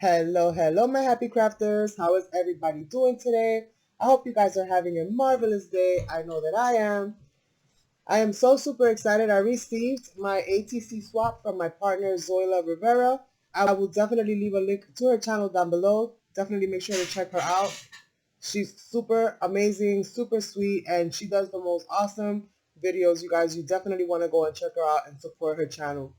Hello, my happy crafters. How is everybody doing today? I hope you guys are having a marvelous day. I know that I am. I am so super excited. I received my ATC swap from my partner, Zoila Rivera. I will definitely leave a link to her channel down below. Definitely make sure to check her out. She's super amazing, super sweet, and she does the most awesome videos, you guys. You definitely want to go and check her out and support her channel.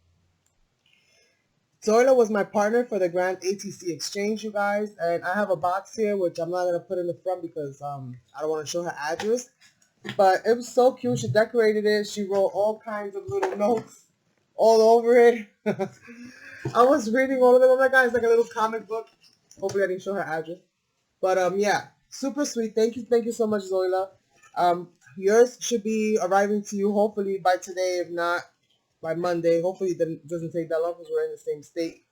Zoila was my partner for the Grand ATC Exchange, you guys, and I have a box here, which I'm not going to put in the front because I don't want to show her address, but it was so cute. She decorated it. She wrote all kinds of little notes all over it. I was reading all of them. Oh my God, it's like a little comic book. Hopefully I didn't show her address. But yeah, super sweet. Thank you so much, Zoila. Yours should be arriving to you hopefully by today, if not by Monday. Hopefully it doesn't take that long because we're in the same state.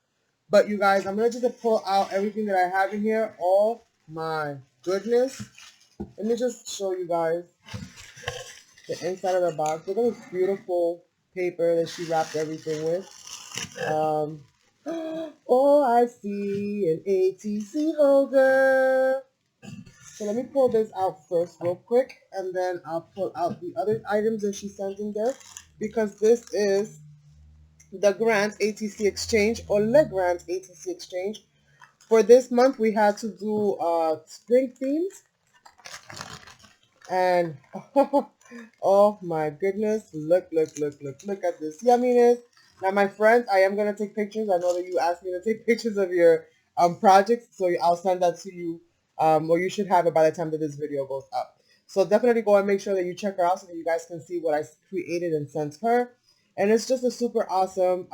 But you guys, I'm going to just pull out everything that I have in here. Oh my goodness. Let me just show you guys the inside of the box. Look at this beautiful paper that she wrapped everything with. Oh, I see an ATC holder. So let me pull this out first real quick, and then I'll pull out the other items that she sent in there, because this is the Grant ATC Exchange, or Le Grant ATC Exchange. For this month, we had to do spring themes, and oh my goodness, look at this yumminess. Now, my friends, I am going to take pictures. I know that you asked me to take pictures of your projects, so I'll send that to you, or you should have it by the time that this video goes up. So definitely go and make sure that you check her out so that you guys can see what I created and sent her. And it's just a super awesome,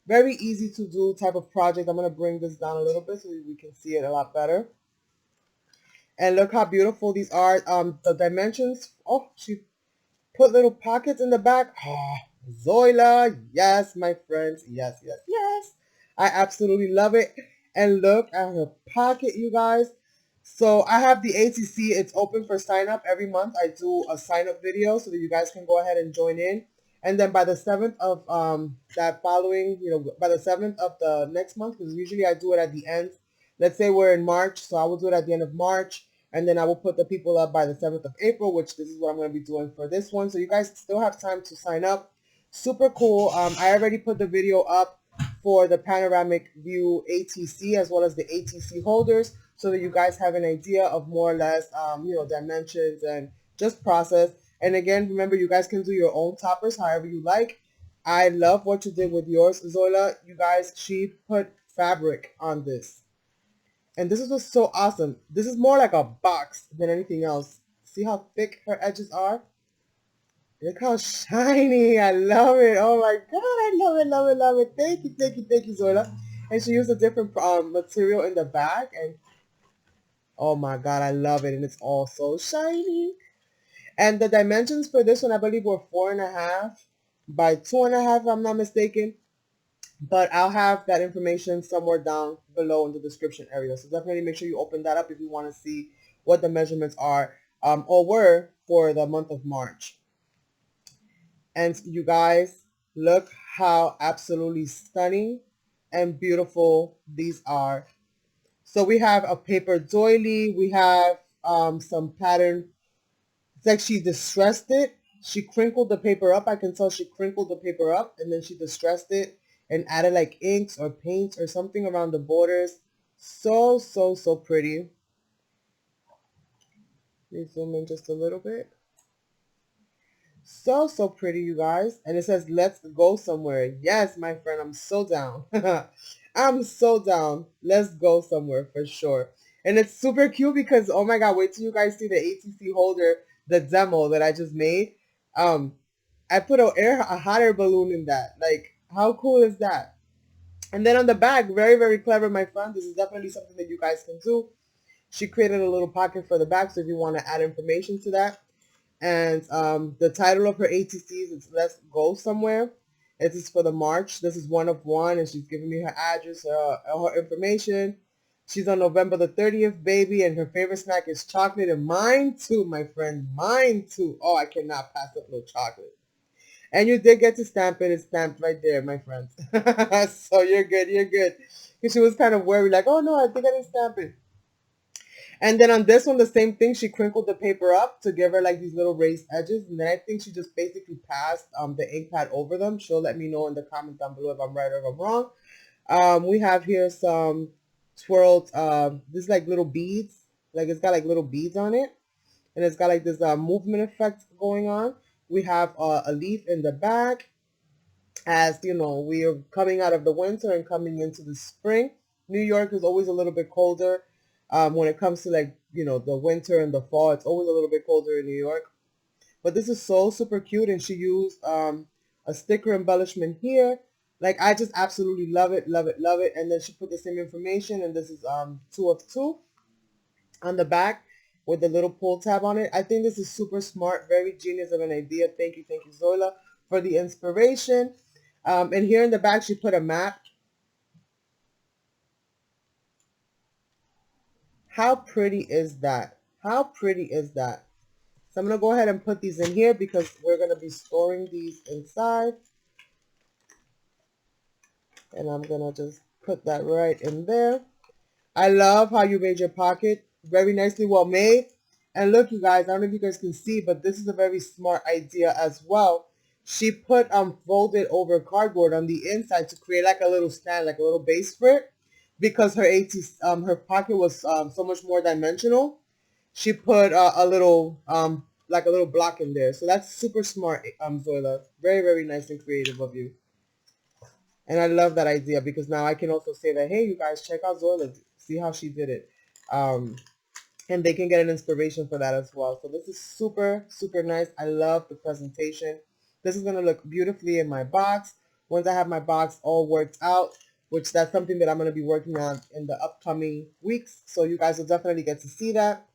very easy to do type of project. I'm going to bring this down a little bit so we can see it a lot better. And look how beautiful these are. The dimensions. Oh, she put little pockets in the back. Oh, Zoila. Yes, my friends. Yes. I absolutely love it. And look at her pocket, you guys. So I have the ATC. It's open for sign up every month. I do a sign up video so that you guys can go ahead and join in. And then by the 7th of that following, by the 7th of the next month, because usually I do it at the end. Let's say we're in March, so I will do it at the end of March. And then I will put the people up by the 7th of April, which this is what I'm going to be doing for this one. So you guys still have time to sign up. Super cool. I already put the video up for the panoramic view ATC as well as the ATC holders, so that you guys have an idea of more or less, dimensions and just process. And again, remember, you guys can do your own toppers however you like. I love what you did with yours, Zoila. You guys, she put fabric on this. And this is what's so awesome. This is more like a box than anything else. See how thick her edges are? Look how shiny. I love it. Oh my God, I love it. Thank you, Zoila. And she used a different material in the back. And oh my God, I love it. And it's all so shiny. And the dimensions for this one, I believe, were 4.5 by 2.5, if I'm not mistaken. But I'll have that information somewhere down below in the description area. So definitely make sure you open that up if you want to see what the measurements are or were for the month of March. And you guys, look how absolutely stunning and beautiful these are. So we have a paper doily. We have some pattern. It's like she distressed it. She crinkled the paper up. I can tell she crinkled the paper up, and then she distressed it and added like inks or paints or something around the borders. So pretty. Let me zoom in just a little bit. So pretty, you guys. And it says, let's go somewhere. Yes, my friend, I'm so down. I'm so down. Let's go somewhere for sure. And it's super cute because, oh my God, wait till you guys see the ATC holder, the demo that I just made. I put a hot air balloon in that. Like, how cool is that? And then on the back, very clever, my friend. This is definitely something that you guys can do. She created a little pocket for the back, so if you want to add information to that. And the title of her ATCs is Let's Go Somewhere. This is for the March. This is 1 of 1, and she's giving me her address, her information. She's on November the 30th, baby, and her favorite snack is chocolate, and mine too, my friend, mine too. Oh, I cannot pass up no chocolate. And you did get to stamp it. It's stamped right there, my friends. So you're good. Because she was kind of worried, like, oh no, I think I didn't stamp it. And then on this one, the same thing. She crinkled the paper up to give her like these little raised edges. And then I think she just basically passed the ink pad over them. She'll let me know in the comments down below if I'm right or if I'm wrong. We have here some twirled, this is like little beads. Like it's got like little beads on it. And it's got like this movement effect going on. We have a leaf in the back. As you know, we are coming out of the winter and coming into the spring. New York is always a little bit colder. When it comes to like, you know, the winter and the fall, it's always a little bit colder in New York. But this is so super cute, and she used a sticker embellishment here. Like I just absolutely love it, love it, love it. And then she put the same information, and this is 2 of 2 on the back with the little pull tab on it. I think this is super smart, very genius of an idea. Thank you, Zoila, for the inspiration. And here in the back, she put a map. How pretty is that? How pretty is that? So I'm going to go ahead and put these in here because we're going to be storing these inside. And I'm going to just put that right in there. I love how you made your pocket. Very nicely well made. And look, you guys, I don't know if you guys can see, but this is a very smart idea as well. She put folded over cardboard on the inside to create like a little stand, like a little base for it. Because her her pocket was so much more dimensional, she put a little like a little block in there. So that's super smart, Zoila. Very, very nice and creative of you. And I love that idea because now I can also say that, hey, you guys, check out Zoila. See how she did it. And they can get an inspiration for that as well. So this is super, super nice. I love the presentation. This is going to look beautifully in my box. Once I have my box all worked out, which that's something that I'm going to be working on in the upcoming weeks. So you guys will definitely get to see that.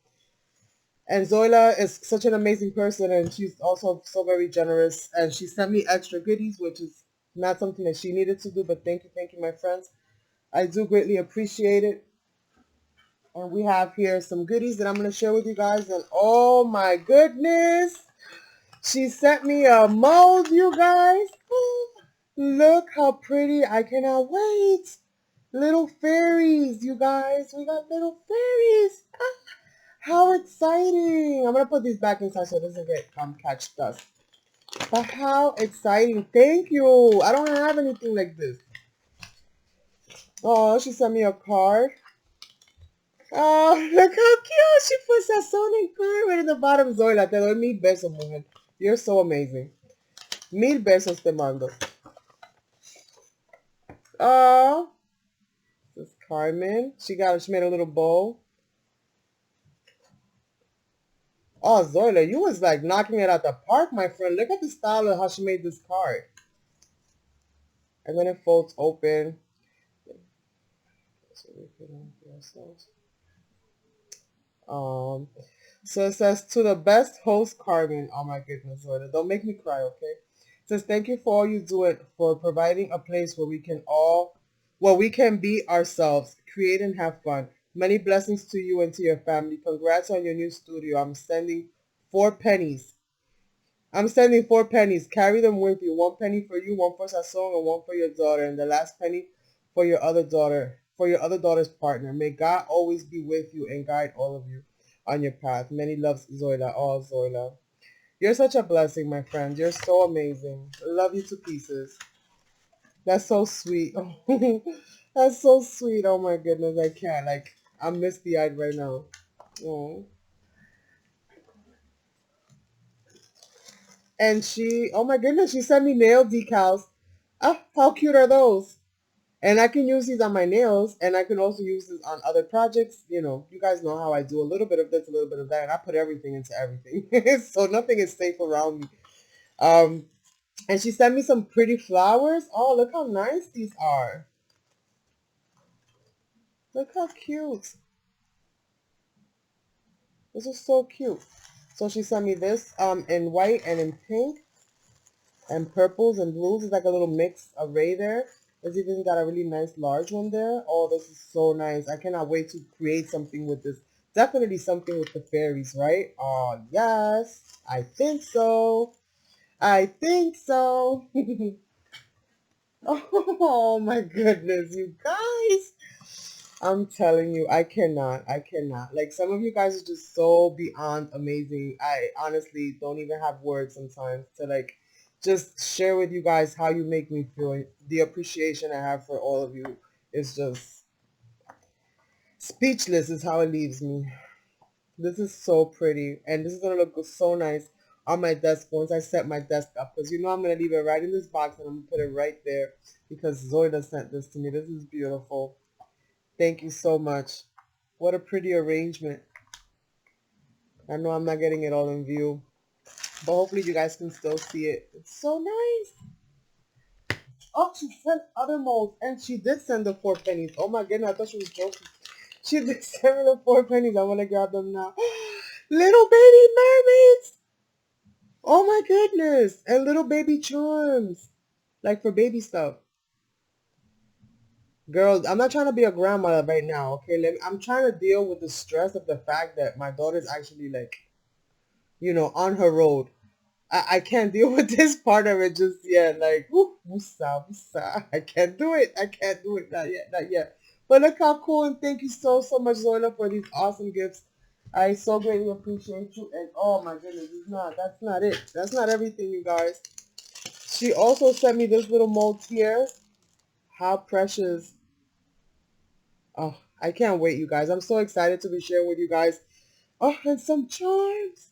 And Zoila is such an amazing person, and she's also so very generous. And she sent me extra goodies, which is not something that she needed to do, but thank you, my friends. I do greatly appreciate it. And we have here some goodies that I'm going to share with you guys. And oh my goodness, she sent me a mold, you guys. Look how pretty. I cannot wait. Little fairies, you guys. We got little fairies. How exciting. I'm going to put these back inside so it doesn't get catch dust. But how exciting. Thank you. I don't have anything like this. Oh, she sent me a card. Oh, look how cute. She puts that Sonic card right at the bottom. Zoila, te doy 1000 besos, mujer. You're so amazing. 1000 besos te mando. Oh, this is Carmen. She made a little bowl. Oh, Zoila, you was like knocking it out the park, my friend. Look at the style of how she made this card. And then it folds open. So it says, to the best host, Carmen. Oh my goodness, Zoila. Don't make me cry, okay? It says, thank you for all you do it, for providing a place where we can be ourselves, create and have fun. Many blessings to you and to your family. Congrats on your new studio. I'm sending 4 pennies. Carry them with you. 1 penny for you, 1 for Sasson, and 1 for your daughter, and the last penny for your other daughter's partner. May God always be with you and guide all of you on your path. Many loves, Zoila. Oh, Zoila. You're such a blessing, my friend. You're so amazing. I love you to pieces. That's so sweet. That's so sweet. Oh my goodness, I can't. Like, I'm misty-eyed right now. Oh. And oh my goodness, she sent me nail decals. Ah, how cute are those? And I can use these on my nails, and I can also use this on other projects. You know, you guys know how I do a little bit of this, a little bit of that, and I put everything into everything. So nothing is safe around me. And she sent me some pretty flowers. Oh, look how nice these are. Look how cute. This is so cute. So she sent me this in white and in pink and purples and blues. It's like a little mixed array there. It's even got a really nice large one there. Oh, this is so nice. I cannot wait to create something with this. Definitely something with the fairies, right? Oh, yes. I think so. I think so. Oh my goodness, you guys. I'm telling you, I cannot. I cannot. Like, some of you guys are just so beyond amazing. I honestly don't even have words sometimes to like just share with you guys how you make me feel. The appreciation I have for all of you is just speechless is how it leaves me. This is so pretty, and this is gonna look so nice on my desk once I set my desk up, because you know I'm gonna leave it right in this box and I'm gonna put it right there because Zoila sent this to me. This is beautiful. Thank you so much. What a pretty arrangement. I know I'm not getting it all in view, but hopefully you guys can still see it. It's so nice. Oh, she sent other molds, and she did send the 4 pennies. Oh my goodness, I thought she was joking. She did send me the 4 pennies. I want to grab them now. Little baby mermaids. Oh my goodness. And little baby charms. Like for baby stuff. Girl, I'm not trying to be a grandmother right now, okay? I'm trying to deal with the stress of the fact that my daughter's actually like, on her road. I can't deal with this part of it just yet. Like, whoo, woosah, woosah. I can't do it. I can't do it. Not yet, not yet. But look how cool, and thank you so, so much, Zoila, for these awesome gifts. I so greatly appreciate you. And oh my goodness, that's not it. That's not everything, you guys. She also sent me this little mold here. How precious. Oh, I can't wait, you guys. I'm so excited to be sharing with you guys. Oh, and some charms.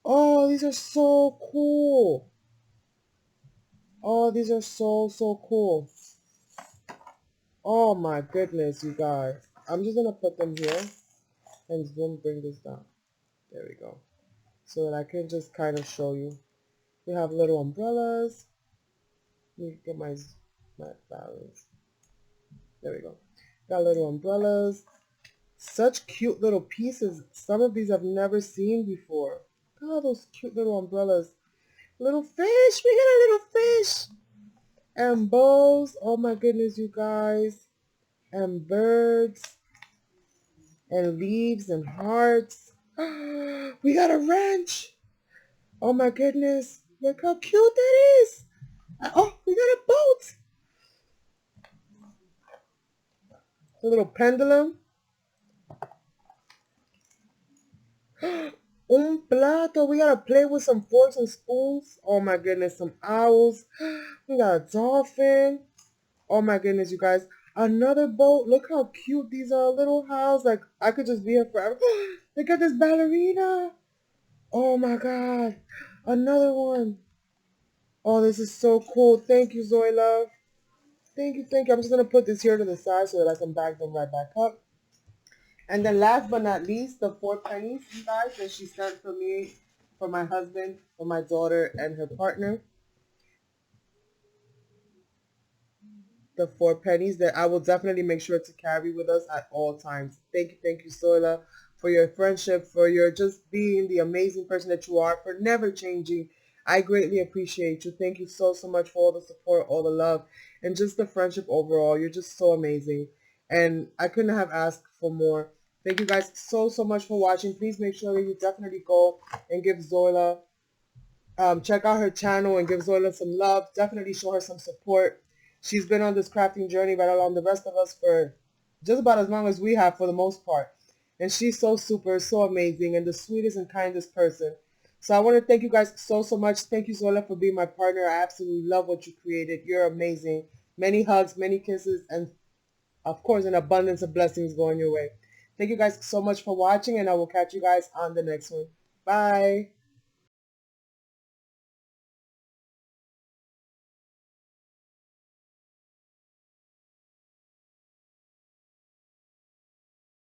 Oh, these are so cool. Oh, these are so, so cool. Oh my goodness, you guys. I'm just going to put them here and then bring this down. There we go. So that I can just kind of show you. We have little umbrellas. Let me get my balance. There we go. Got little umbrellas. Such cute little pieces. Some of these I've never seen before. Look at all those cute little umbrellas. Little fish. We got a little fish. And bows. Oh my goodness, you guys. And birds. And leaves and hearts. We got a wrench. Oh my goodness. Look how cute that is. Oh, we got a boat. A little pendulum. Un plato. We gotta play with some forks and spoons. Oh my goodness, some owls. We got a dolphin. Oh my goodness, you guys. Another boat. Look how cute these are. A little house. Like, I could just be here forever. Look at this ballerina. Oh my God. Another one. Oh, this is so cool. Thank you, Zoila. Thank you, thank you. I'm just going to put this here to the side so that I can back them right back up. And then last but not least, the 4 pennies, you guys, that she sent for me, for my husband, for my daughter, and her partner. The 4 pennies that I will definitely make sure to carry with us at all times. Thank you, Zoila, for your friendship, for your just being the amazing person that you are, for never changing. I greatly appreciate you. Thank you so, so much for all the support, all the love, and just the friendship overall. You're just so amazing. And I couldn't have asked for more. Thank you guys so, so much for watching. Please make sure that you definitely go and give Zoila, check out her channel and give Zoila some love. Definitely show her some support. She's been on this crafting journey right along the rest of us for just about as long as we have for the most part. And she's so super, so amazing, and the sweetest and kindest person. So I want to thank you guys so, so much. Thank you, Zoila, for being my partner. I absolutely love what you created. You're amazing. Many hugs, many kisses, and of course, an abundance of blessings going your way. Thank you guys so much for watching, and I will catch you guys on the next one. Bye.